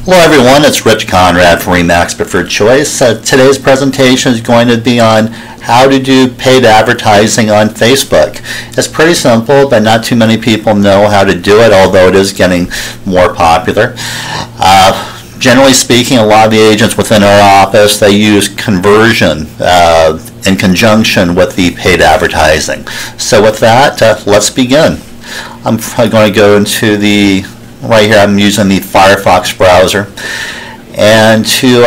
Hello everyone, it's Rich Conrad from Remax Preferred Choice. Today's presentation is going to be on how to do paid advertising on Facebook. It's pretty simple, but not too many people know how to do it, although it is getting more popular. Generally speaking, a lot of the agents within our office, they use conversion in conjunction with the paid advertising. So with that, let's begin. I'm going to go into right here I'm using the Firefox browser, and to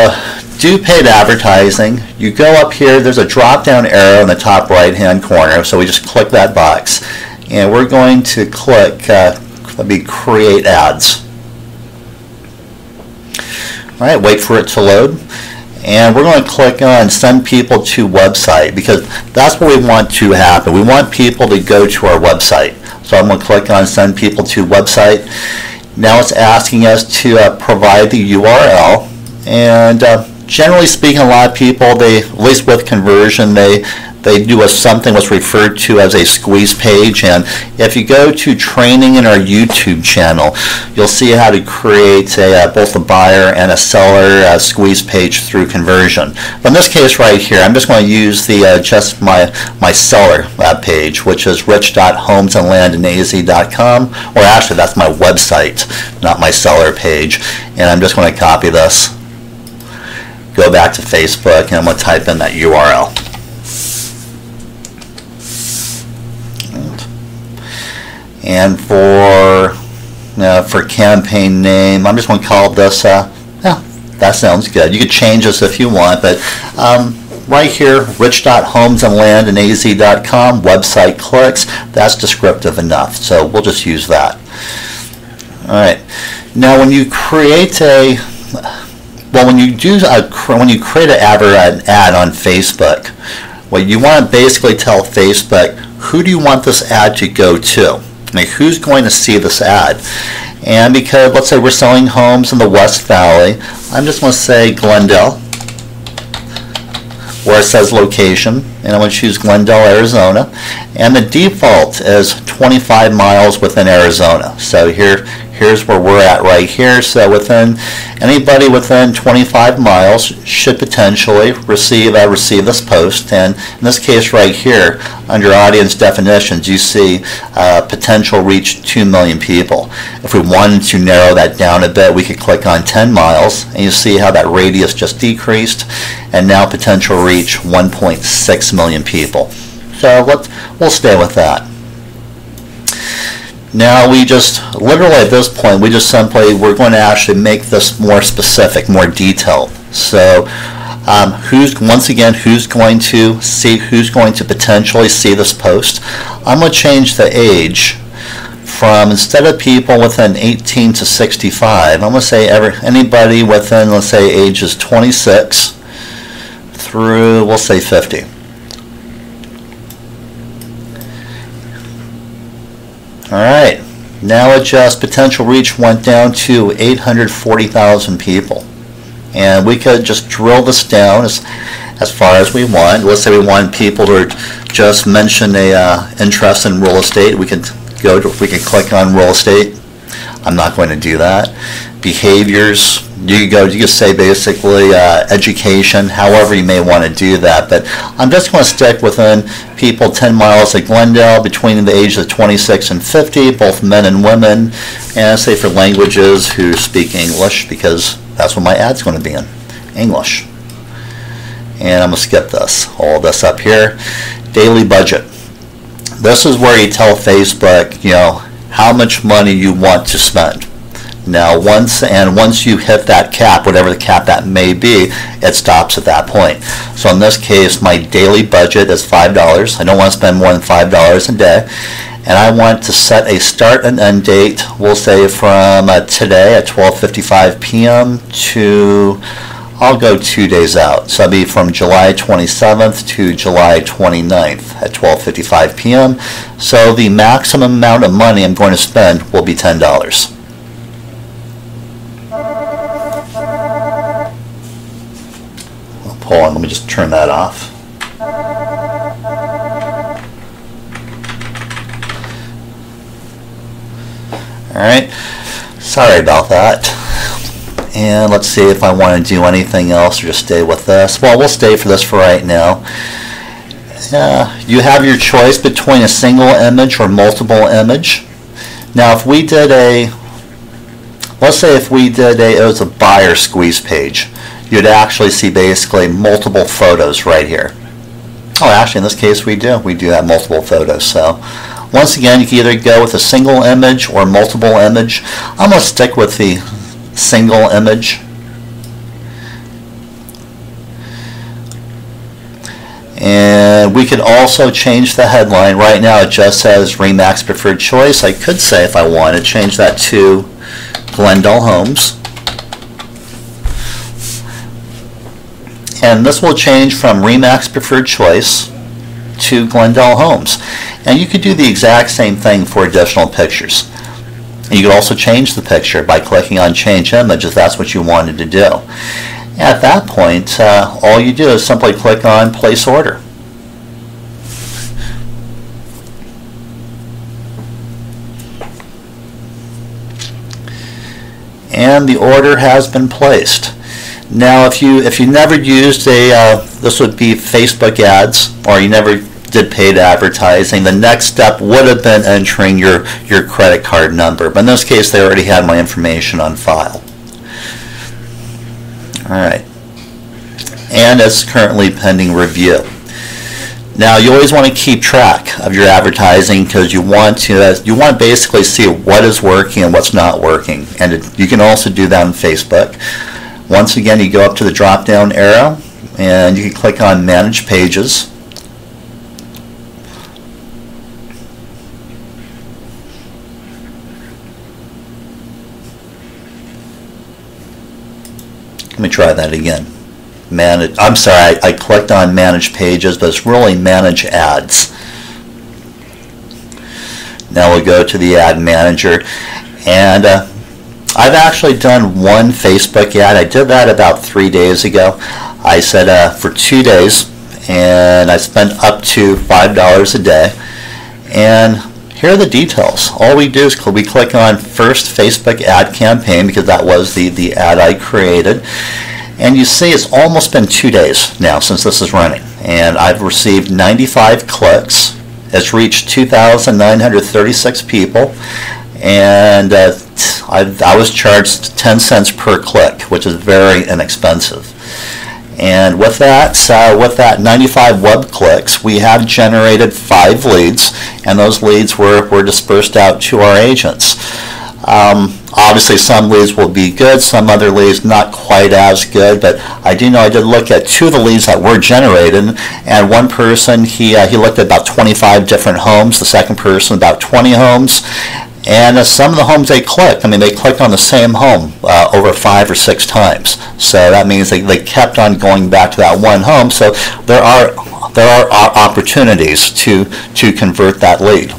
do paid advertising, you go up here, there's a drop down arrow in the top right hand corner, so we just click that box and we're going to click create ads. Alright, wait for it to load, and we're going to click on send people to website, because that's what we want to happen. We want people to go to our website. So I'm going to click on send people to website. Now it's asking us to provide the URL, and generally speaking, a lot of people, at least with conversion, they do something what's referred to as a squeeze page. And if you go to training in our YouTube channel, you'll see how to create both a buyer and a seller squeeze page through conversion. But in this case right here, I'm just going to use just my seller page, which is rich.homesandlandinaz.com, or actually that's my website, not my seller page. And I'm just going to copy this, go back to Facebook, and I'm going to type in that URL. And for campaign name, I'm just going to call this, that sounds good. You could change this if you want, but right here, rich.homesandlandinaz.com, website clicks, that's descriptive enough, so we'll just use that. Alright, now when you create when you create an ad on Facebook, well, you want to basically tell Facebook, who do you want this ad to go to? Like, who's going to see this ad? And because, let's say we're selling homes in the West Valley, I'm just going to say Glendale, where it says location, and I'm going to choose Glendale, Arizona, and the default is 25 miles within Arizona. So here's where we're at right here. So anybody within 25 miles should potentially receive this post. And in this case right here, under audience definitions, you see potential reach 2 million people. If we wanted to narrow that down a bit, we could click on 10 miles, and you see how that radius just decreased, and now potential reach 1.6 million people. So we'll stay with that. Now literally at this point, we're going to actually make this more specific, more detailed. So who's going to potentially see this post? I'm going to change the age from, instead of people within 18 to 65, I'm going to say anybody within, let's say, ages 26 through, we'll say 50. Alright, now potential reach went down to 840,000 people. And we could just drill this down as far as we want. Let's say we want people to just mention interest in real estate. We can click on real estate. I'm not going to do that. Behaviors, you can say basically education, however you may want to do that. But I'm just going to stick within people 10 miles of Glendale, between the ages of 26 and 50, both men and women, and say for languages who speak English, because that's what my ad's going to be in, English. And I'm going to skip all this up here. Daily budget. This is where you tell Facebook, how much money you want to spend. Now, once you hit that cap, whatever the cap that may be, it stops at that point. So in this case, my daily budget is $5. I don't want to spend more than $5 a day. And I want to set a start and end date, we'll say from today at 12:55 p.m. to, I'll go 2 days out. So it'll be from July 27th to July 29th at 12:55 p.m. So the maximum amount of money I'm going to spend will be $10. Hold on, let me just turn that off. Alright, sorry about that. And let's see if I want to do anything else or just stay with this. Well, we'll stay for this for right now. You have your choice between a single image or multiple image. Now if we did let's say if we did it was a buyer squeeze page, you'd actually see basically multiple photos right here. Oh, actually in this case we do have multiple photos. So once again, you can either go with a single image or multiple image. I'm going to stick with the single image. And we could also change the headline. Right now it just says RE/MAX Preferred Choice. I could say if I want to change that to Glendale Homes. And this will change from RE/MAX Preferred Choice to Glendale Homes. And you could do the exact same thing for additional pictures. And you could also change the picture by clicking on Change Image if that's what you wanted to do. At that point, all you do is simply click on Place Order. And the order has been placed. Now, if you never used this would be Facebook ads, or you never did paid advertising, the next step would have been entering your credit card number. But in this case, they already had my information on file. Alright, and it's currently pending review. Now you always want to keep track of your advertising because you want to basically see what is working and what's not working, and you can also do that on Facebook. Once again, you go up to the drop down arrow and you can click on Manage Pages. Let me try that again. I'm sorry, I clicked on Manage Pages, but it's really Manage Ads. Now we'll go to the Ad Manager, and I've actually done one Facebook ad. I did that about 3 days ago. I said for 2 days, and I spent up to $5 a day. And here are the details. All we do is we click on First Facebook Ad Campaign, because that was the ad I created. And you see it's almost been 2 days now since this is running. And I've received 95 clicks. It's reached 2,936 people. And I was charged 10 cents per click, which is very inexpensive. And with that 95 web clicks, we have generated 5 leads, and those leads were dispersed out to our agents. Obviously, some leads will be good, some other leads not quite as good, but I do know I did look at 2 of the leads that were generated, and one person, he looked at about 25 different homes, the second person about 20 homes. And some of the homes they clicked, they clicked on the same home over 5 or 6 times. So that means they kept on going back to that one home. So there are opportunities to convert that lead.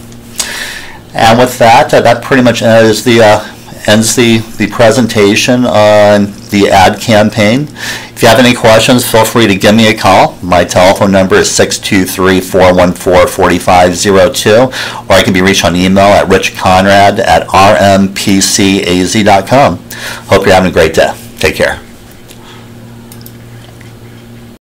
And with that, that pretty much ends the presentation on the ad campaign. If you have any questions, feel free to give me a call. My telephone number is 623-414-4502, or I can be reached on email at richconrad@rmpcaz.com. Hope you're having a great day. Take care.